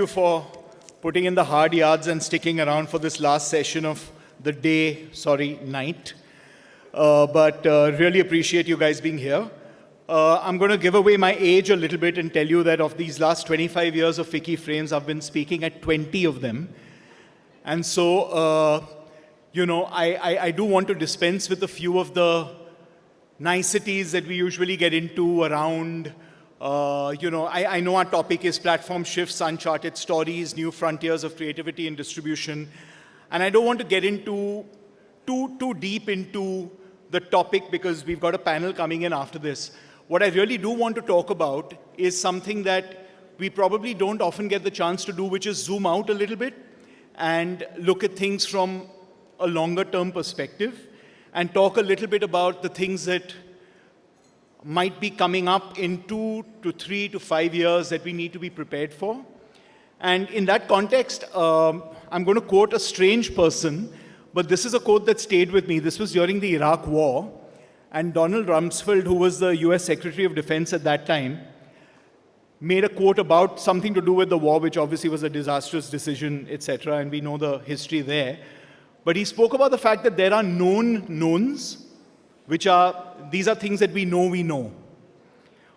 you for putting in the hard yards and sticking around for this last session of the night. But really appreciate you guys being here. I'm going to give away my age a little bit and tell you that of these last 25 years of FICCI frames, I've been speaking at 20 of them. And so, I do want to dispense with a few of the niceties that we usually get into around, I know our topic is platform shifts, uncharted stories, new frontiers of creativity and distribution. And I don't want to get into too deep into the topic because we've got a panel coming in after this. What I really do want to talk about is something that we probably don't often get the chance to do, which is zoom out a little bit and look at things from a longer term perspective and talk a little bit about the things that might be coming up in 2 to 3 to 5 years that we need to be prepared for. And in that context, I'm going to quote a strange person, but this is a quote that stayed with me. This was during the Iraq War, and Donald Rumsfeld, who was the US Secretary of Defense at that time, made a quote about something to do with the war, which obviously was a disastrous decision, etc., and we know the history there. But he spoke about the fact that there are known knowns, these are things that we know.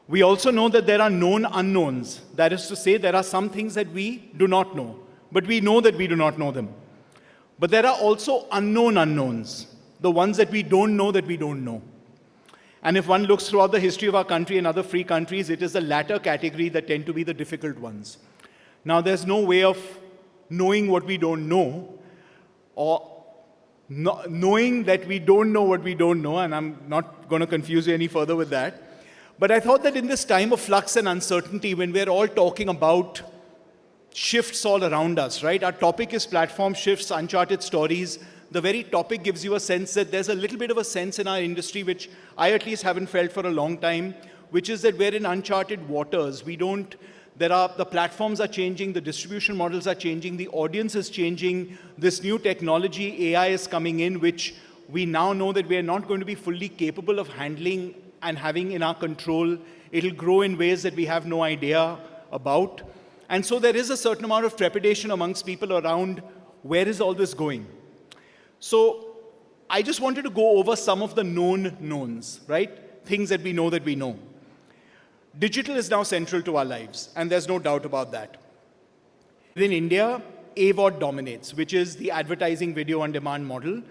We also know that there are known unknowns. That is to say, there are some things that we do not know, but we know that we do not know them. But there are also unknown unknowns, the ones that we don't know that we don't know. And if one looks throughout the history of our country and other free countries, it is the latter category that tend to be the difficult ones. Now, there's no way of knowing what we don't know, or knowing that we don't know what we don't know, and I'm not going to confuse you any further with that. But I thought that in this time of flux and uncertainty, when we're all talking about shifts all around us, right? Our topic is platform shifts, uncharted stories. The very topic gives you a sense that there's a little bit of a sense in our industry, which I at least haven't felt for a long time, which is that we're in uncharted waters. The platforms are changing, the distribution models are changing, the audience is changing, this new technology, AI is coming in, which we now know that we are not going to be fully capable of handling and having in our control. It'll grow in ways that we have no idea about. And so there is a certain amount of trepidation amongst people around where is all this going. So I just wanted to go over some of the known knowns, right? Things that we know that we know. Digital is now central to our lives, and there's no doubt about that. In India, AVOD dominates, which is the advertising video on demand model.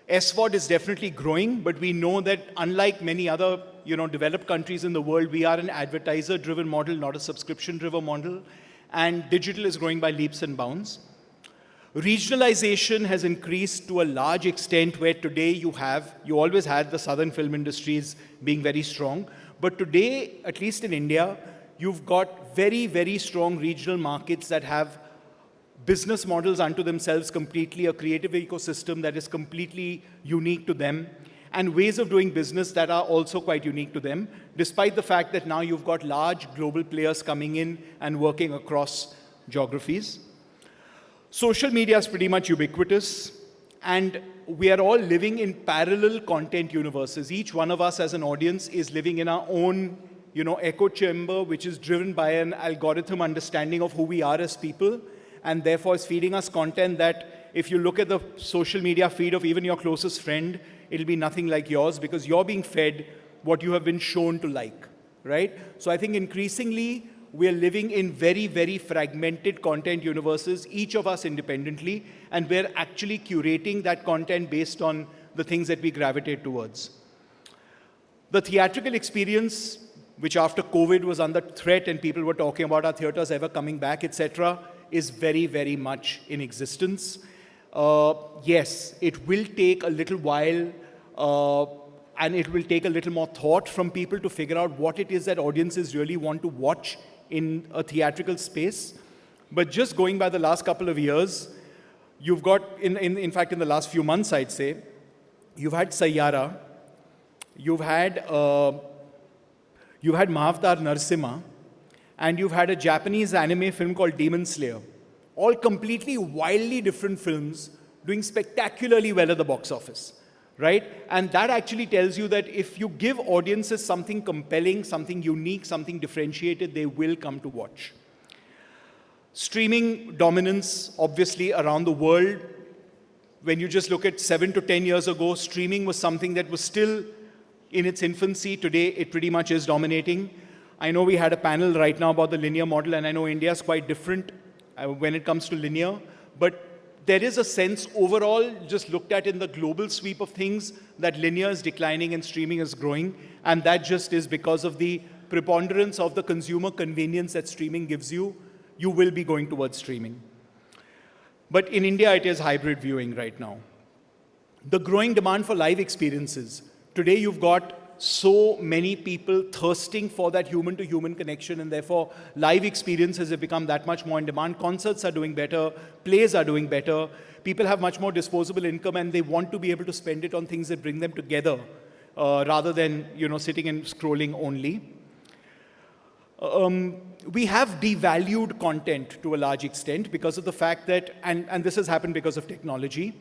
SVOD is definitely growing, but we know that unlike many other developed countries in the world, we are an advertiser-driven model, not a subscription-driven model, and digital is growing by leaps and bounds. Regionalization has increased to a large extent where today you always had the southern film industries being very strong, but today, at least in India, you've got very, very strong regional markets that have business models unto themselves completely, a creative ecosystem that is completely unique to them, and ways of doing business that are also quite unique to them, despite the fact that now you've got large global players coming in and working across geographies. Social media is pretty much ubiquitous, and we are all living in parallel content universes. Each one of us as an audience is living in our own, echo chamber, which is driven by an algorithm understanding of who we are as people, and therefore is feeding us content that if you look at the social media feed of even your closest friend, it'll be nothing like yours because you're being fed what you have been shown to like, right? So I think increasingly, we are living in very, very fragmented content universes, each of us independently, and we're actually curating that content based on the things that we gravitate towards. The theatrical experience, which after COVID was under threat and people were talking about our theaters ever coming back, etc., is very, very much in existence. Yes, it will take a little while and it will take a little more thought from people to figure out what it is that audiences really want to watch in a theatrical space. But just going by the last couple of years, you've got, in fact, in the last few months, I'd say, you've had Sayyara, you've had Mahavatar Narasimha, and you've had a Japanese anime film called Demon Slayer. All completely wildly different films doing spectacularly well at the box office. right? And that actually tells you that if you give audiences something compelling, something unique, something differentiated, they will come to watch. Streaming dominance, obviously, around the world. When you just look at 7 to 10 years ago, streaming was something that was still in its infancy. Today, it pretty much is dominating. I know we had a panel right now about the linear model, and I know India is quite different when it comes to linear. But there is a sense overall, just looked at in the global sweep of things, that linear is declining and streaming is growing. And that just is because of the preponderance of the consumer convenience that streaming gives you. You will be going towards streaming. But in India, it is hybrid viewing right now. The growing demand for live experiences. Today, you've got so many people thirsting for that human-to-human connection, and therefore, live experiences have become that much more in demand. Concerts are doing better, plays are doing better. People have much more disposable income, and they want to be able to spend it on things that bring them together, rather than sitting and scrolling only. We have devalued content to a large extent because of the fact that, and this has happened because of technology.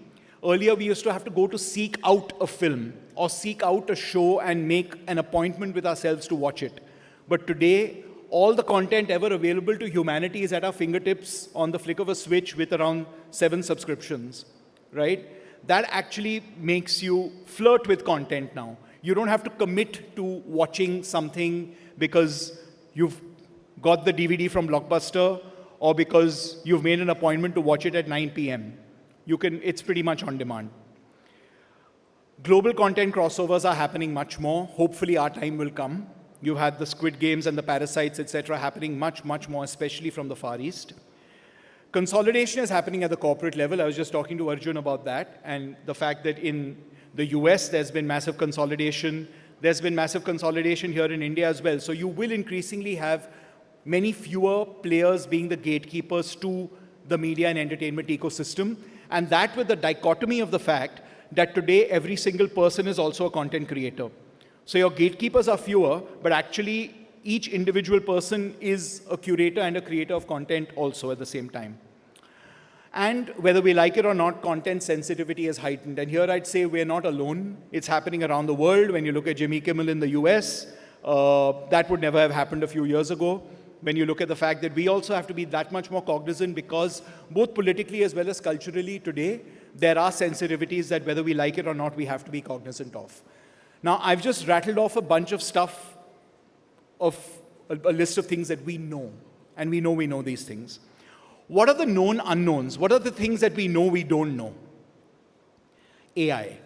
Earlier, we used to have to go to seek out a film or seek out a show and make an appointment with ourselves to watch it. But today, all the content ever available to humanity is at our fingertips on the flick of a switch with around 7 subscriptions, right? That actually makes you flirt with content now. You don't have to commit to watching something because you've got the DVD from Blockbuster or because you've made an appointment to watch it at 9 p.m. It's pretty much on demand. Global content crossovers are happening much more. Hopefully our time will come. You had the Squid Games and the Parasites, etc. happening much, much more, especially from the Far East. Consolidation is happening at the corporate level. I was just talking to Arjun about that, and the fact that in the US there's been massive consolidation. There's been massive consolidation here in India as well. So you will increasingly have many fewer players being the gatekeepers to the media and entertainment ecosystem. And that with the dichotomy of the fact that today every single person is also a content creator. So your gatekeepers are fewer, but actually each individual person is a curator and a creator of content also at the same time. And whether we like it or not, content sensitivity is heightened. And here I'd say we're not alone. It's happening around the world. When you look at Jimmy Kimmel in the US, that would never have happened a few years ago. When you look at the fact that we also have to be that much more cognizant because both politically as well as culturally today, there are sensitivities that whether we like it or not, we have to be cognizant of. Now, I've just rattled off a bunch of stuff, of a list of things that we know. And we know these things. What are the known unknowns? What are the things that we know we don't know? AI.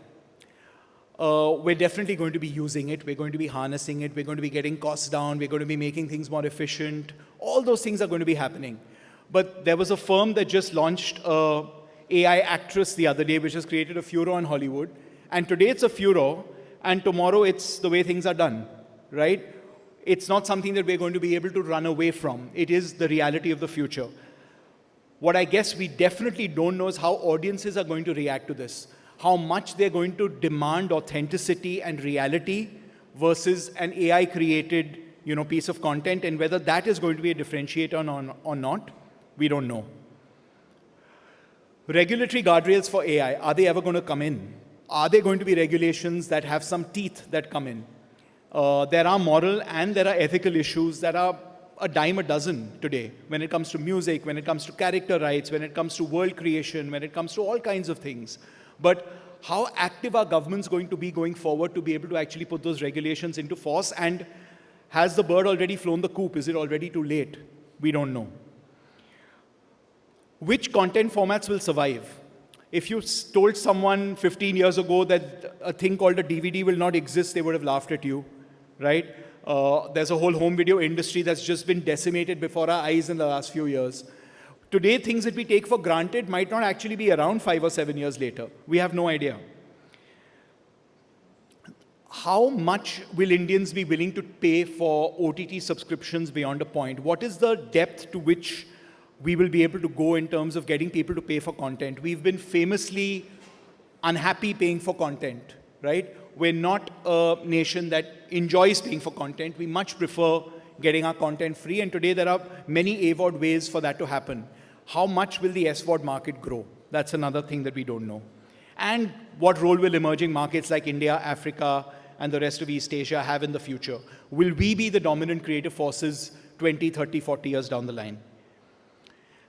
We're definitely going to be using it. We're going to be harnessing it. We're going to be getting costs down. We're going to be making things more efficient. All those things are going to be happening. But there was a firm that just launched an AI actress the other day, which has created a furor in Hollywood. And today it's a furor, and tomorrow it's the way things are done, right? It's not something that we're going to be able to run away from. It is the reality of the future. What I guess we definitely don't know is how audiences are going to react to this. How much they're going to demand authenticity and reality versus an AI-created, piece of content, and whether that is going to be a differentiator or not, we don't know. Regulatory guardrails for AI, are they ever going to come in? Are there going to be regulations that have some teeth that come in? There are moral and there are ethical issues that are a dime a dozen today when it comes to music, when it comes to character rights, when it comes to world creation, when it comes to all kinds of things. But how active are governments going to be going forward to be able to actually put those regulations into force? And has the bird already flown the coop? Is it already too late? We don't know. Which content formats will survive? If you told someone 15 years ago that a thing called a DVD will not exist, they would have laughed at you, right? There's a whole home video industry that's just been decimated before our eyes in the last few years. Today, things that we take for granted might not actually be around 5 or 7 years later. We have no idea. How much will Indians be willing to pay for OTT subscriptions beyond a point? What is the depth to which we will be able to go in terms of getting people to pay for content? We've been famously unhappy paying for content, right? We're not a nation that enjoys paying for content. We much prefer getting our content free, and today there are many AVOD ways for that to happen. How much will the SVOD market grow? That's another thing that we don't know. And what role will emerging markets like India, Africa, and the rest of East Asia have in the future? Will we be the dominant creative forces 20, 30, 40 years down the line?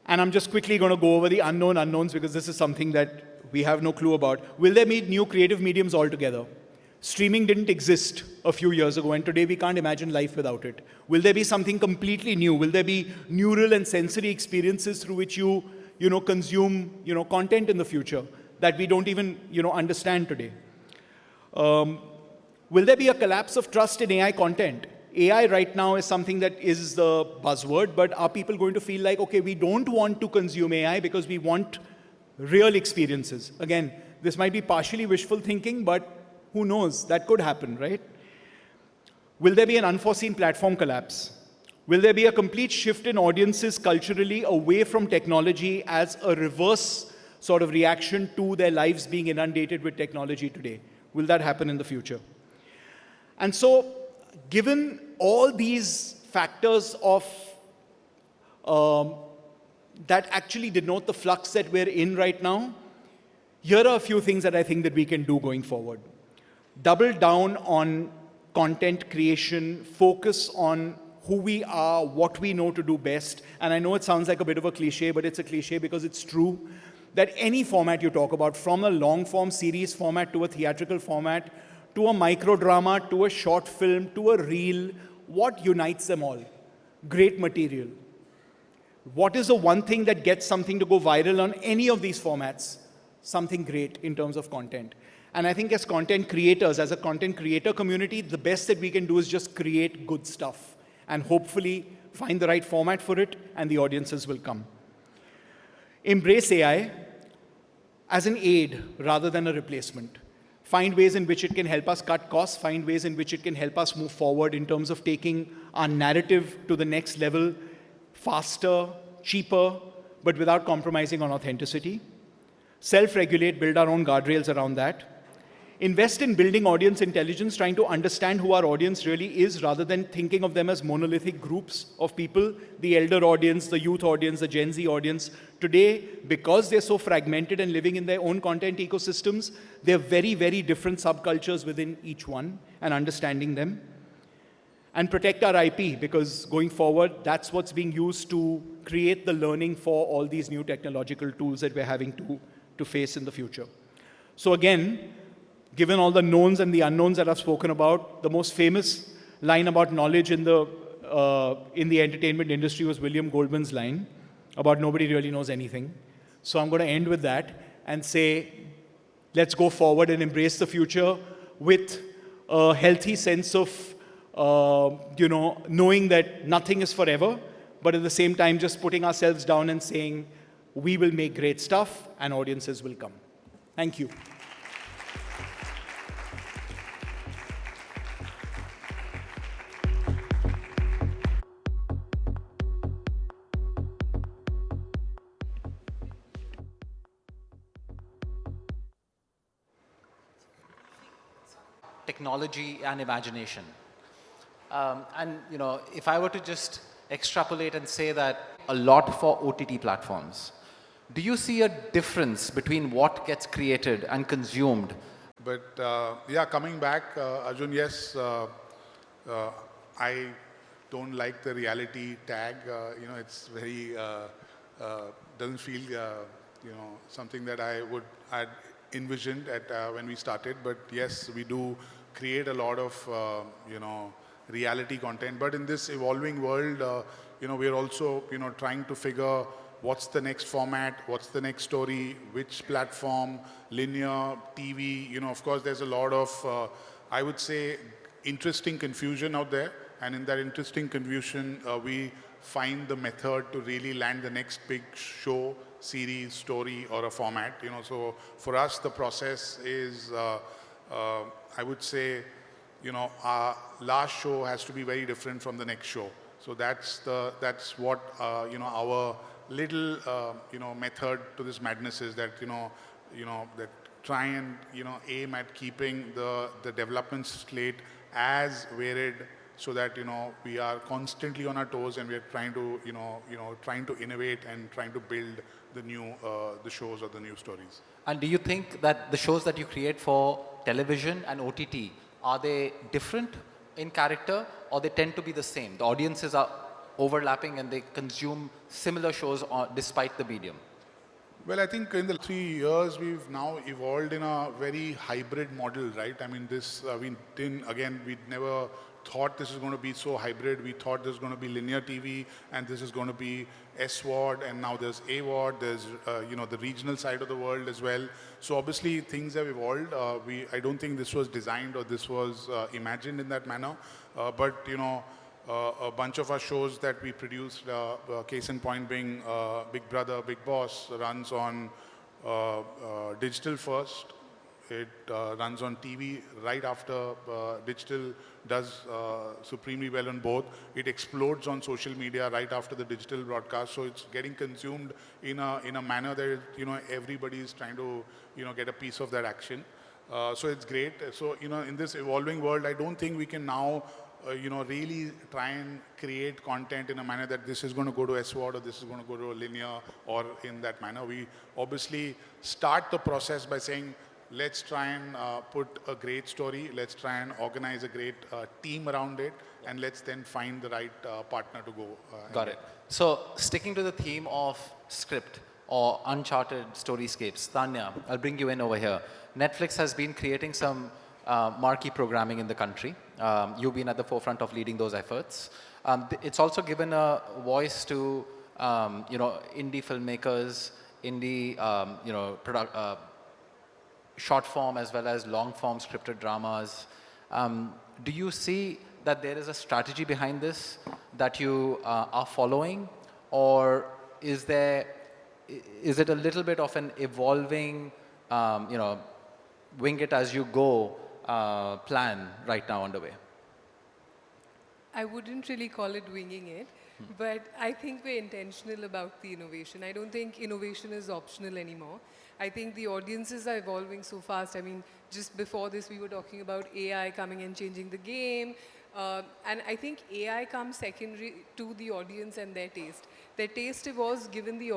And I'm just quickly going to go over the unknown unknowns because this is something that we have no clue about. Will there be new creative mediums altogether? Streaming didn't exist a few years ago, and today we can't imagine life without it. Will there be something completely new? Will there be neural and sensory experiences through which you consume, content in the future that we don't even, understand today? Will there be a collapse of trust in AI content? AI right now is something that is the buzzword, but are people going to feel like, okay, we don't want to consume AI because we want real experiences? Again, this might be partially wishful thinking, but who knows? That could happen, right? Will there be an unforeseen platform collapse? Will there be a complete shift in audiences culturally away from technology as a reverse sort of reaction to their lives being inundated with technology today? Will that happen in the future? And so, given all these factors of that actually denote the flux that we're in right now, here are a few things that I think that we can do going forward. Double down on content creation, focus on who we are, what we know to do best. And I know it sounds like a bit of a cliche, but it's a cliche because it's true that any format you talk about, from a long form series format to a theatrical format, to a micro drama, to a short film, to a reel, what unites them all? Great material. What is the one thing that gets something to go viral on any of these formats? Something great in terms of content. And I think as content creators, as a content creator community, the best that we can do is just create good stuff and hopefully find the right format for it, and the audiences will come. Embrace AI as an aid rather than a replacement. Find ways in which it can help us cut costs, find ways in which it can help us move forward in terms of taking our narrative to the next level faster, cheaper, but without compromising on authenticity. Self-regulate, build our own guardrails around that. Invest in building audience intelligence, trying to understand who our audience really is rather than thinking of them as monolithic groups of people, the elder audience, the youth audience, the Gen Z audience. Today, because they're so fragmented and living in their own content ecosystems, they're very, very different subcultures within each one, and understanding them. And protect our IP, because going forward, that's what's being used to create the learning for all these new technological tools that we're having to face in the future. So again, given all the knowns and the unknowns that I've spoken about, the most famous line about knowledge in the entertainment industry was William Goldman's line about nobody really knows anything. So I'm going to end with that and say, let's go forward and embrace the future with a healthy sense of, knowing that nothing is forever, but at the same time, just putting ourselves down and saying, we will make great stuff and audiences will come. Thank you. Technology and imagination. If I were to just extrapolate and say that a lot for OTT platforms, do you see a difference between what gets created and consumed? But coming back, Arjun, yes, I don't like the reality tag. It's very, doesn't feel, something that I'd envisioned when we started. But yes, we do create a lot of, reality content. But in this evolving world, we're also, trying to figure what's the next format, what's the next story, which platform, linear, TV. Of course, there's a lot of, I would say, interesting confusion out there. And in that interesting confusion, we find the method to really land the next big show, series, story, or a format. So for us, the process is, I would say, our last show has to be very different from the next show. So that's what our little method to this madness is, that that try and aim at keeping the development slate as varied, so that we are constantly on our toes and we are trying to trying to innovate and trying to build the new the shows or the new stories. And do you think that the shows that you create for television and OTT, are they different in character, or they tend to be the same? The audiences are overlapping and they consume similar shows despite the medium? Well, I think in the 3 years, we've now evolved in a very hybrid model, right? I mean, we'd never thought this is going to be so hybrid. We thought this is going to be linear TV, and this is going to be SWOD, and now there's AWOD, there's, the regional side of the world as well. So obviously, things have evolved. I don't think this was designed or this was imagined in that manner. But a bunch of our shows that we produced, case in point being Big Brother, Big Boss, runs on digital first. It runs on TV right after digital does supremely well on both. It explodes on social media right after the digital broadcast. So it's getting consumed in a manner that everybody is trying to get a piece of that action. So it's great. So in this evolving world, I don't think we can now really try and create content in a manner that this is going to go to SWOD or this is going to go to a linear or in that manner. We obviously start the process by saying, let's try and put a great story, let's try and organize a great team around it, and let's then find the right partner to go. Got it. So sticking to the theme of script or uncharted storyscapes, Tanya, I'll bring you in over here. Netflix has been creating some marquee programming in the country. You've been at the forefront of leading those efforts. It's also given a voice to indie filmmakers, indie short form as well as long form scripted dramas. Do you see that there is a strategy behind this that you are following, or is it a little bit of an evolving, wing it as you go plan right now underway? I wouldn't really call it winging it, but I think we're intentional about the innovation. I don't think innovation is optional anymore. I think the audiences are evolving so fast. I mean, just before this, we were talking about AI coming and changing the game. And I think AI comes secondary to the audience and their taste. Their taste evolves given the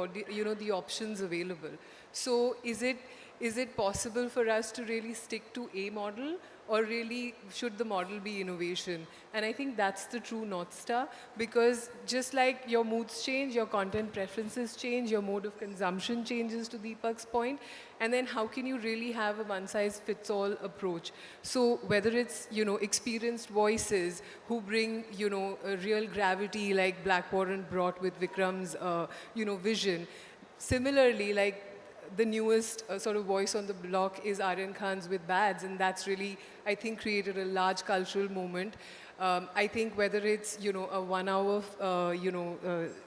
the options available. So is it possible for us to really stick to a model, or really should the model be innovation? And I think that's the true North Star, because just like your moods change, your content preferences change, your mode of consumption changes, to Deepak's point, and then how can you really have a one-size-fits-all approach? So whether it's, experienced voices who bring, a real gravity like Black Warren brought with Vikram's, vision. Similarly, like, the newest sort of voice on the block is Aryan Khan's with Bads, and that's really, I think, created a large cultural moment. I think whether it's, a 1 hour,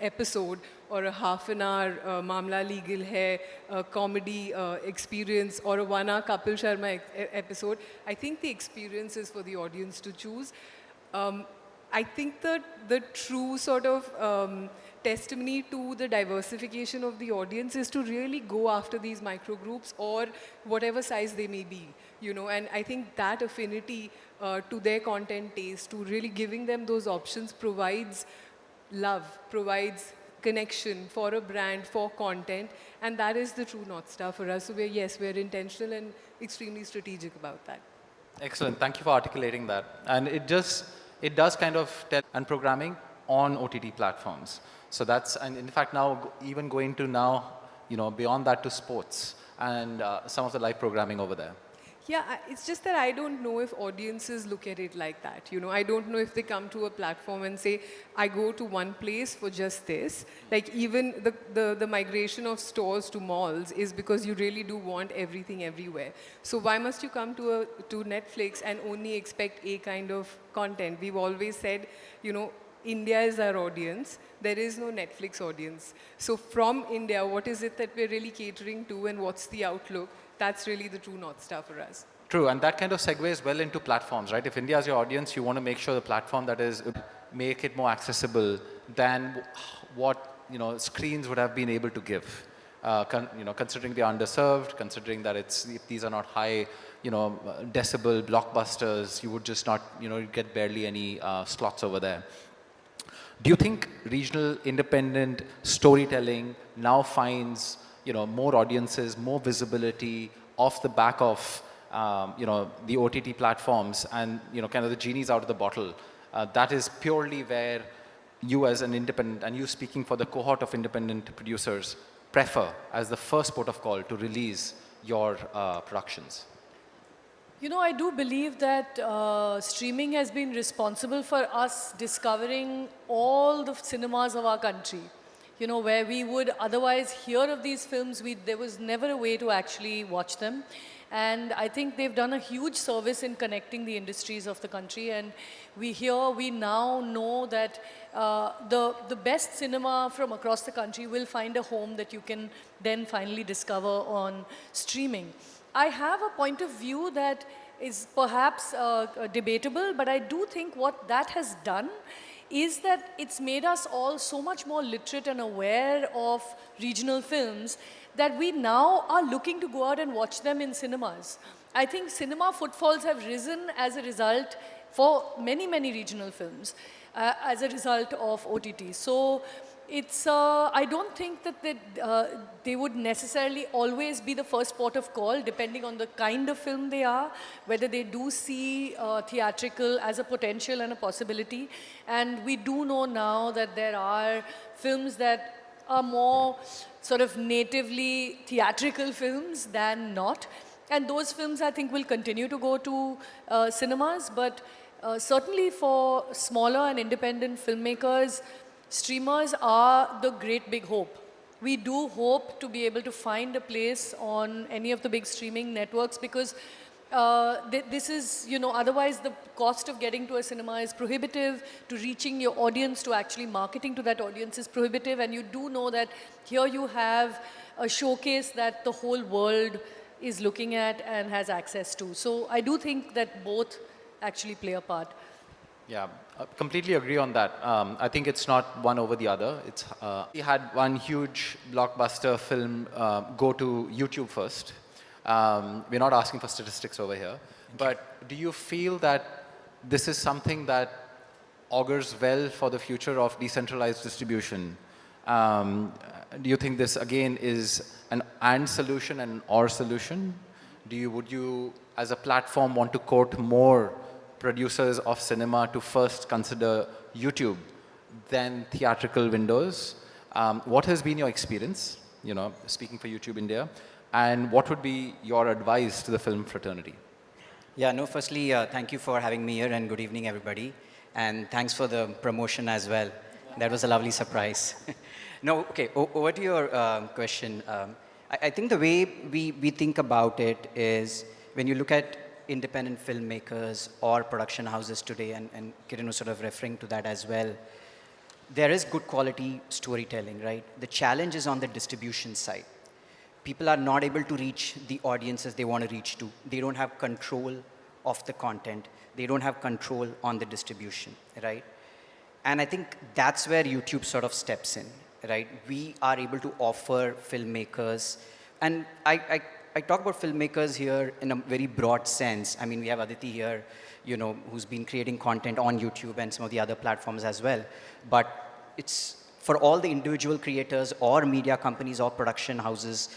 episode, or a half an hour Mamla Legal Hai comedy experience, or a 1 hour Kapil Sharma episode, I think the experience is for the audience to choose. I think that the true sort of testimony to the diversification of the audience is to really go after these micro groups, or whatever size they may be, and I think that affinity to their content taste, to really giving them those options, provides love, provides connection for a brand, for content, and that is the true North Star for us. So we're intentional and extremely strategic about that. Excellent. Thank you for articulating that. And it does kind of tell and programming on OTT platforms. So and in fact now, even going to now, beyond that to sports and some of the live programming over there. Yeah, it's just that I don't know if audiences look at it like that. I don't know if they come to a platform and say, I go to one place for just this. Like, even the migration of stores to malls is because you really do want everything everywhere. So why must you come to Netflix and only expect a kind of content? We've always said, India is our audience. There is no Netflix audience. So from India, what is it that we're really catering to, and what's the outlook? That's really the true North Star for us. True, and that kind of segues well into platforms, right? If India is your audience, you want to make sure the platform that is, make it more accessible than what screens would have been able to give. Considering they're underserved, considering that if these are not high, decibel blockbusters, you would just not, get barely any slots over there. Do you think regional independent storytelling now finds, more audiences, more visibility off the back of, the OTT platforms, and, kind of the genie's out of the bottle? That is purely where you as an independent, and you speaking for the cohort of independent producers, prefer as the first port of call to release your productions? You know, I do believe that streaming has been responsible for us discovering all the cinemas of our country. You know, where we would otherwise hear of these films, there was never a way to actually watch them. And I think they've done a huge service in connecting the industries of the country. And we now know that the best cinema from across the country will find a home that you can then finally discover on streaming. I have a point of view that is perhaps debatable, but I do think what that has done is that it's made us all so much more literate and aware of regional films that we now are looking to go out and watch them in cinemas. I think cinema footfalls have risen as a result for many, many regional films as a result of OTT. So it's, I don't think that they would necessarily always be the first port of call, depending on the kind of film they are, whether they do see theatrical as a potential and a possibility. And we do know now that there are films that are more sort of natively theatrical films than not. And those films, I think, will continue to go to cinemas. But certainly for smaller and independent filmmakers, streamers are the great big hope. We do hope to be able to find a place on any of the big streaming networks because this is, you know, otherwise the cost of getting to a cinema is prohibitive, to reaching your audience, to actually marketing to that audience is prohibitive, and you do know that here you have a showcase that the whole world is looking at and has access to. So I do think that both actually play a part. Yeah, I completely agree on that. I think it's not one over the other. It's we had one huge blockbuster film go to YouTube first. We're not asking for statistics over here, but do you feel that this is something that augurs well for the future of decentralized distribution? Do you think this again is an and solution and or solution? Would you as a platform want to court more producers of cinema to first consider YouTube than theatrical windows? What has been your experience, you know, speaking for YouTube India, and what would be your advice to the film fraternity? Yeah, no, firstly, thank you for having me here and good evening, everybody. And thanks for the promotion as well. That was a lovely surprise. No, okay, over to your question. I think the way we think about it is when you look at independent filmmakers or production houses today, and Kiran was sort of referring to that as well, there is good quality storytelling, right? The challenge is on the distribution side. People are not able to reach the audiences they want to reach to. They don't have control of the content. They don't have control on the distribution, right? And I think that's where YouTube sort of steps in, right? We are able to offer filmmakers, and I talk about filmmakers here in a very broad sense. I mean, we have Aditi here, you know, who's been creating content on YouTube and some of the other platforms as well. But it's for all the individual creators or media companies or production houses,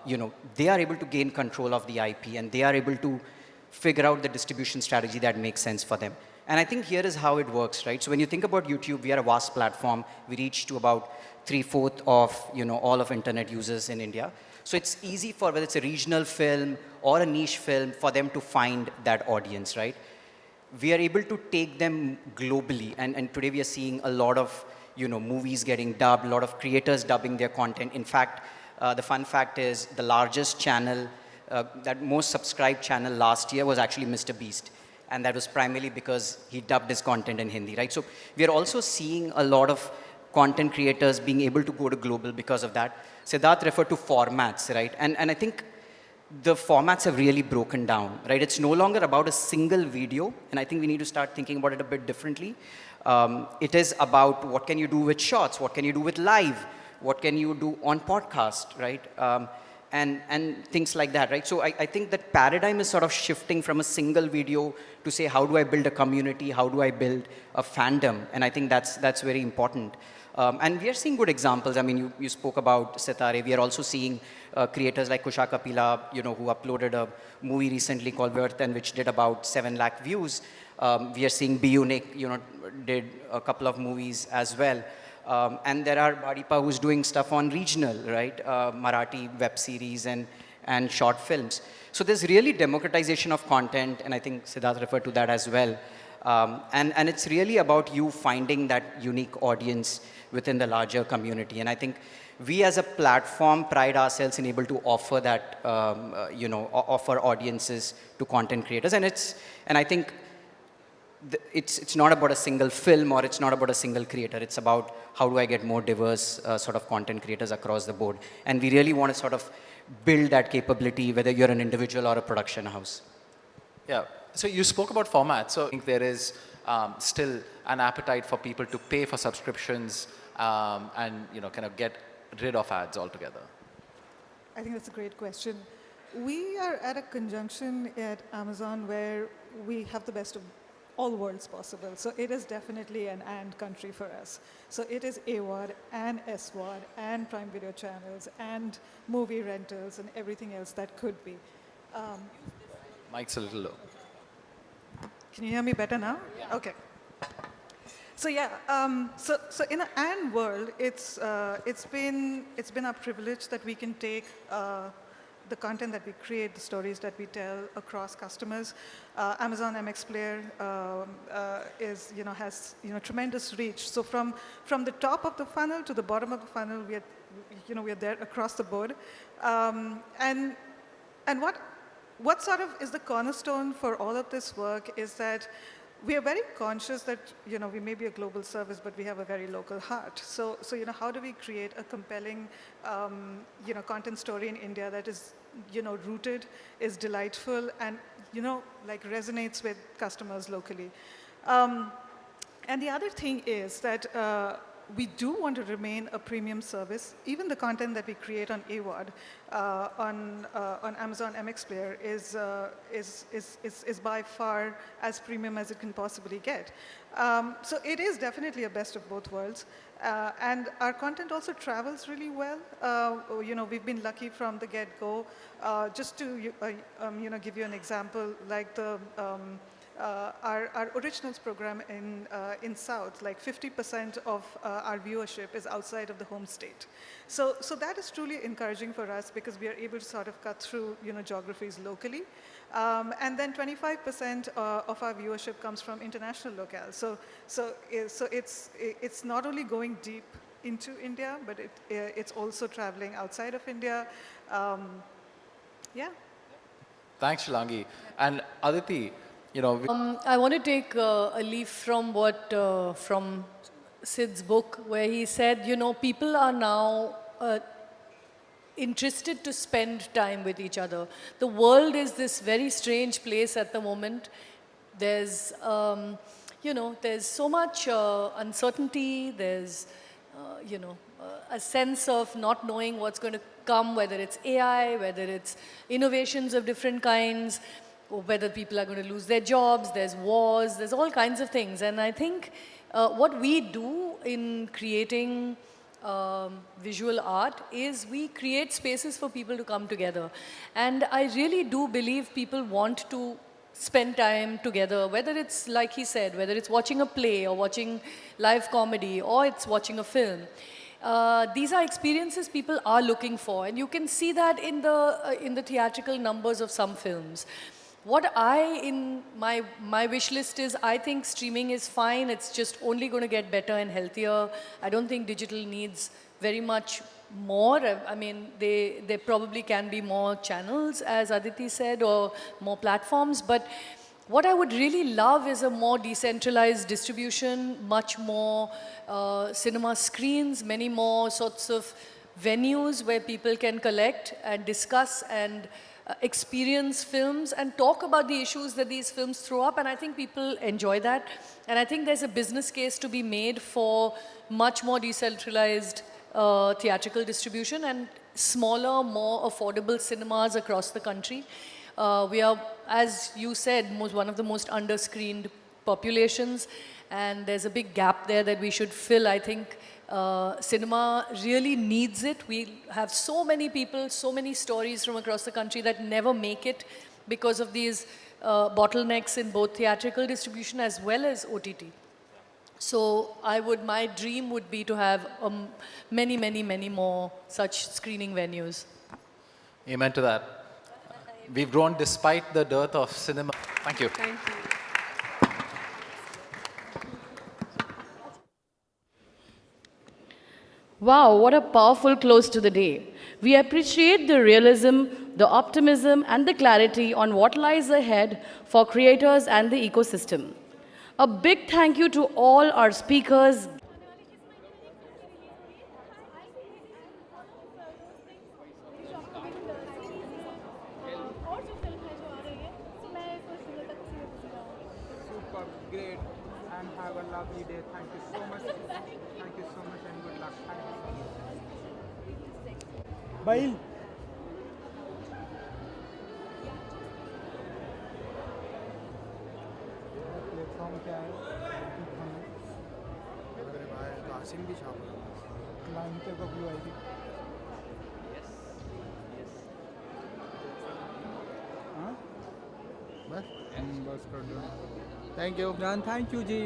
you know, they are able to gain control of the IP and they are able to figure out the distribution strategy that makes sense for them. And I think here is how it works, right? So when you think about YouTube, we are a vast platform. We reach to about 3/4 of, you know, all of internet users in India. So it's easy for whether it's a regional film or a niche film for them to find that audience, right? We are able to take them globally. And today we are seeing a lot of, you know, movies getting dubbed, a lot of creators dubbing their content. In fact, the fun fact is the largest channel, that most subscribed channel last year was actually Mr. Beast. And that was primarily because he dubbed his content in Hindi, right? So we are also seeing a lot of content creators being able to go to global because of that. Siddharth referred to formats, right? And I think the formats have really broken down, right? It's no longer about a single video, and I think we need to start thinking about it a bit differently. It is about what can you do with shorts, what can you do with live, what can you do on podcast, right? And things like that, right? So I think that paradigm is sort of shifting from a single video to say, how do I build a community? How do I build a fandom? And I think that's very important. And we are seeing good examples. I mean, you spoke about Sitare. We are also seeing creators like Kusha Kapila, who uploaded a movie recently called Worth and which did about 7 lakh views. We are seeing Be Unique, did a couple of movies as well. And there are Badipa who's doing stuff on regional, right? Marathi web series and short films. So there's really democratization of content, and I think Siddharth referred to that as well. And it's really about you finding that unique audience within the larger community. And I think we as a platform pride ourselves in able to offer that, offer audiences to content creators. And I think it's not about a single film or it's not about a single creator. It's about how do I get more diverse sort of content creators across the board. And we really want to sort of build that capability, whether you're an individual or a production house. Yeah. So you spoke about formats. So I think there is still an appetite for people to pay for subscriptions and kind of get rid of ads altogether. I think that's a great question. We are at a conjunction at Amazon where we have the best of all worlds possible. So it is definitely an and country for us. So it is AWOD and SWOD and Prime Video channels and movie rentals and everything else that could be. Mike's a little low. Can you hear me better now? Yeah. Okay. So yeah, so in an and world, it's been a privilege that we can take the content that we create, the stories that we tell across customers. Amazon MX Player has tremendous reach. So from the top of the funnel to the bottom of the funnel, we are there across the board. And what sort of is the cornerstone for all of this work is that we are very conscious that we may be a global service, but we have a very local heart. So how do we create a compelling content story in India that is rooted, is delightful, and like resonates with customers locally. And the other thing is that we do want to remain a premium service. Even the content that we create on AWOD, on Amazon MX Player is by far as premium as it can possibly get. So it is definitely a best of both worlds. And our content also travels really well. We've been lucky from the get-go. Just to give you an example, like the our originals program in South, like 50% of our viewership is outside of the home state. So that is truly encouraging for us because we are able to sort of cut through geographies locally. And then 25% of our viewership comes from international locales. So it's not only going deep into India, but it's also traveling outside of India. Yeah. Thanks, Shilangi. And Aditi, I want to take a leaf from from Sid's book, where he said, people are now interested to spend time with each other. The world is this very strange place at the moment. There's, there's so much uncertainty. There's, a sense of not knowing what's going to come, whether it's AI, whether it's innovations of different kinds, or whether people are going to lose their jobs, there's wars, there's all kinds of things. And I think what we do in creating visual art is we create spaces for people to come together. And I really do believe people want to spend time together, whether it's, like he said, whether it's watching a play or watching live comedy or it's watching a film. These are experiences people are looking for, and you can see that in the theatrical numbers of some films. What in my wish list is, I think streaming is fine. It's just only going to get better and healthier. I don't think digital needs very much more. I mean, there probably can be more channels, as Aditi said, or more platforms. But what I would really love is a more decentralized distribution, much more cinema screens, many more sorts of venues where people can collect and discuss and experience films and talk about the issues that these films throw up, and I think people enjoy that. And I think there's a business case to be made for much more decentralized theatrical distribution and smaller, more affordable cinemas across the country. We are, as you said, one of the most under-screened populations, and there's a big gap there that we should fill. I think Cinema really needs it. We have so many people, so many stories from across the country that never make it because of these bottlenecks in both theatrical distribution as well as OTT. So my dream would be to have many, many, many more such screening venues. Amen to that. We've grown despite the dearth of cinema. Thank you. Thank you. Wow, what a powerful close to the day. We appreciate the realism, the optimism, and the clarity on what lies ahead for creators and the ecosystem. A big thank you to all our speakers. Super, great, and have a lovely day. Thank you so much. Thank you so much and good luck. Thank you so much. Bail. Platform क्या है line पे कब आएगी हाँ बस कर दो thank you ji